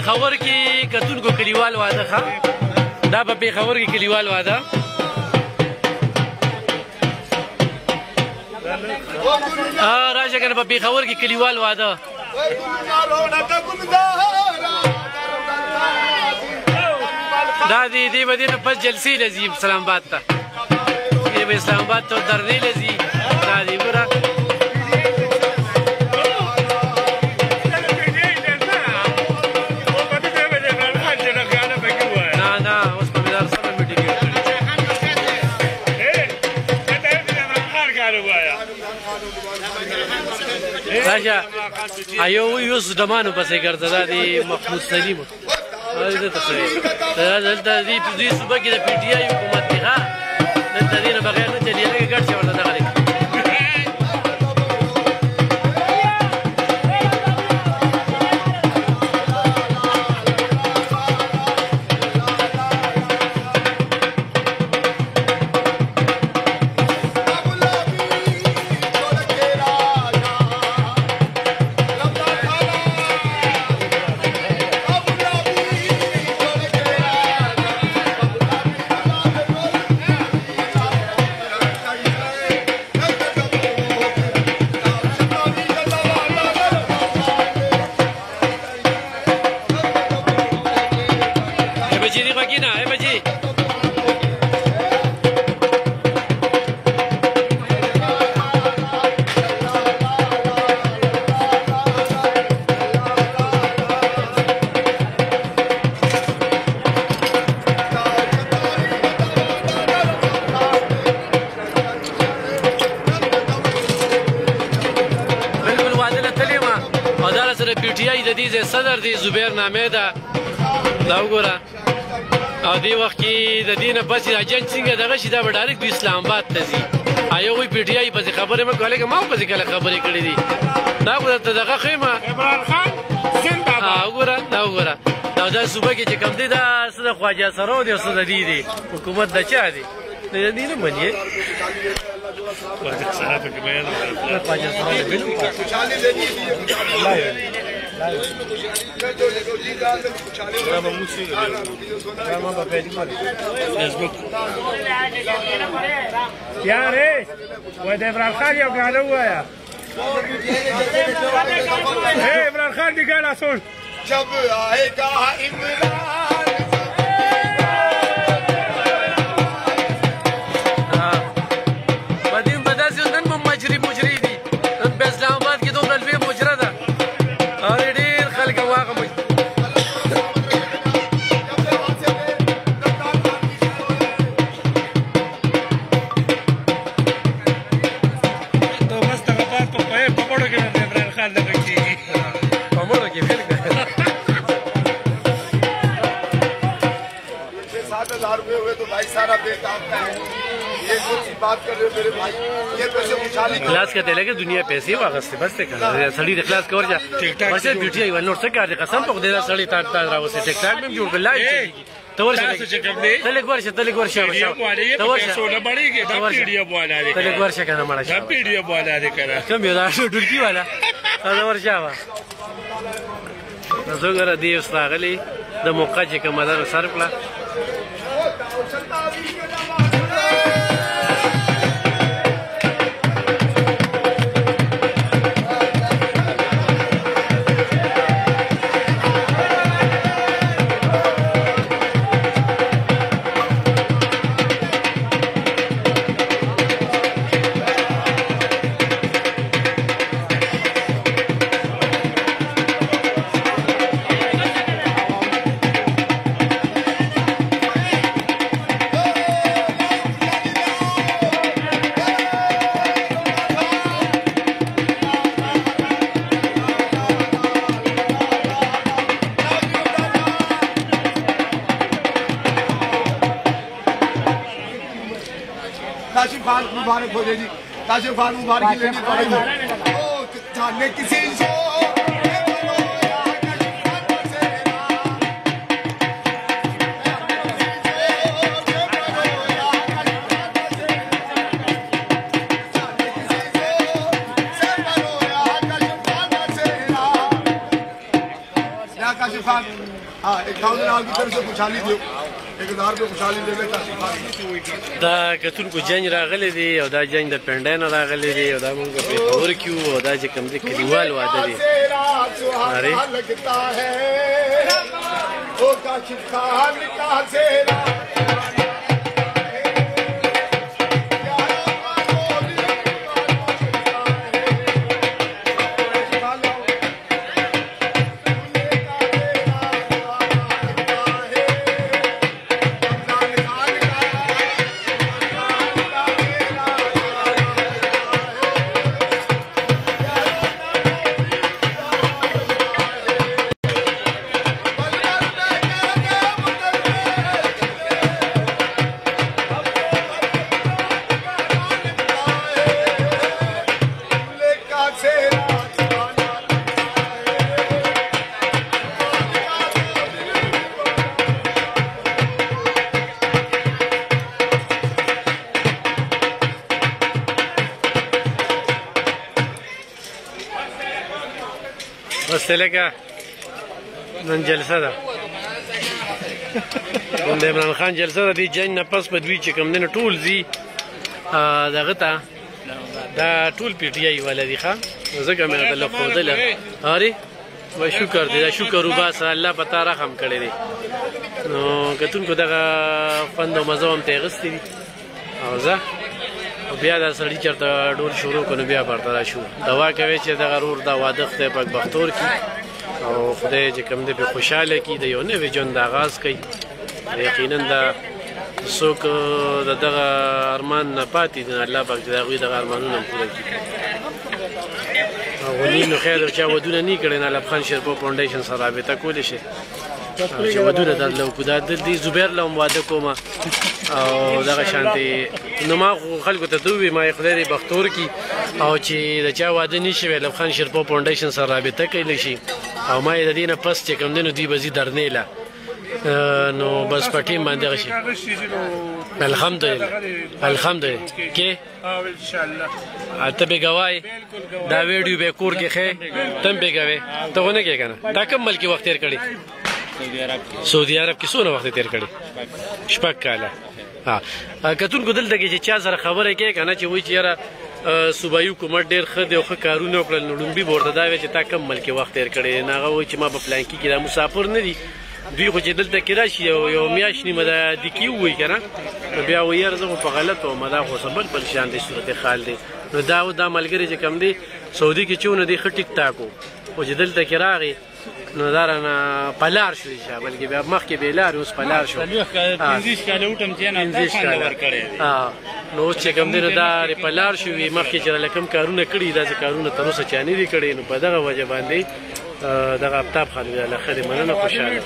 پیښور کې کتونکو کلیوال واده ښه دا په پیښور کې کلیوال واده راشه کنه په پیښور کې کلیوال واده دا دی به دې نه پس جلسې لځي اسلام آباد ته دی به اسلام آباد ته درنې لځي دا دی ګوره راشه ایو یوس دمانو پسې ګرځه دا دی محمود سلیم دلته دې صوبه کې د پی ټي آی حکومت دی ښه دلته دې نه بغیر نه چلي لږ ګډ شي ورته دغه دی صدر دی زبیر نامې ده دا وګوره او دې وخت کې د دې نه پس اجنټ څنګه دغه شي دا به ډایرکټ اسلام آباد ته ځي ایو وی پی ټي آی پسې خبرې مه کوه لکه ما هم پسې کله خبرې کړې دي دا خو درته دغه ښیم عمران خان وګوره دا وګوره دا صوبه کې چې کوم دی دا څه د خواجه سرو دی او څه د دې دی حکومت د چا دی د دې نه منې خواجه سرو پکې بیان خواجه سرو یاره وای د عمران خان یو ګاډه ووایا عمران خان دی ګاډه سن جب آئے گا عمران بدیم بداسي نن مو مجري دي نن په اسلام آباد کې دومره لوی مجره ده اور ډېر خلک واغه تو بس دغه بات په پپړو کې د عمران خان دغه کېږي پپړو کې فعل 7,000 रुपये हुए तो भाई सारा बेकार है ये कुछ बात कर रहे हो मेरे भाई ये पैसे उछाली क्लास का तेले के दुनिया पैसे वागस्ते बस ते करा सड़ी क्लास कवर जा बस बीटी आई वन से कर कसम पक दे सड़ी तार तार राव से टिकटॉक में जोड़ लाइव तवर से तले वर्ष तवर सोना बढ़ेगी तब वीडियो बना दे तले वर्ष का हमारा जब वीडियो बना दे करा कम योदा डुडकी वाला तवर जावा زوګره دی استاغلی د موقع چې کومه سر کړه काशिफ खान मुबारक हो जी काशिफ खान मुबारक लेनी पड़ेगी ओ जाने किसी से काशिफ खान पंजाब की तरफ से खुशहाली दो 1000 रुपये खुशहाली ले ले काशिफ खान دا کتونکو جنج راغلی دی او دا جنج د پنډای نه راغلی دی او دا مونږ په پېښور کې وو او دا چې کوم دی کلیوال واده دی بس لکه نن جلسه ده د عمران خان جلسه ده دی جنگ نه پس په دوی چې کوم دنه ټول زی دغه ته دا ټول پی ټی آی والا دی ښه ځکه مې راته لخودله اره و شکر دی دا شکر وباسه الله پتا رحم کړی دی نو کتونکو دغه فند او مزه هم ته غستی دي او زه بیا دا سړی چرته ډول شروع کنو بیا پرته را شو دوا کوي چې د غرور دا واده خدای پاک بختور کی او خدای چې کوم دې په خوشاله کی د یو نوې ژوند د آغاز کوي یقینا دا څوک دغه ارمان نه پاتې دي الله پاک دا غوي دغه ارمانونه پوره کړي او ولې نو خیر چې ودونه نه کړي نه لبخان شربو فاونډیشن سره رابطه کولې شي چې ودونه درلو کو دا د زبیر له واده کوم او دغه شانتي نو ما خلکو ته دوی ما خدای دې بختور کی او چې د چا واده نشي ویل خان شرپو فاونډیشن سره رابطه کوي شي او ما د دینه پس چې کوم دینو دی بزی درنېلا نو بس پټیم باندې غشي الحمدلله کې ان شاء الله ته به گواي دا ویډیو به کور کې خې تم به گوي ته ونه کې کنه دا کوم ملکی وخت تیر کړی سعودي عرب کې څونه وخت تیر کړی شپږ کاله ها کتون کو دلته کې چې چا سره خبره کې کنه چې وای چې یاره صوبایي حکومت ډیر ښه دی او ښه کارونه وکړل نو لومبي ورته دا وی چې تا کم ملکی وخت تیر کړی نه هغه وای چې ما په پلان کې دا مسافر نه دي دوی خو چې دلته کې راشي یو میاشت نیمه د دکی وای کنه بیا وایي زه په غلط او مدا خو سبل پریشان دي صورت حال دی نو دا ملګری چې کم دی سعودي کې چونه دی خټیک تاکو او چې دلته کې راغی نو دارنه پلار شو چې بلکې بیا مخکې به لار اوس پلار شو 15 کاله وټم چې نه تاسو ور کړی نو چې کوم دی دا پلار شو مخکې چې لکم کارونه کړی دا کارونه تر اوسه چانه دي کړی نو په دغه وجه باندې دغه افتاب خان له خدای مننه خوشاله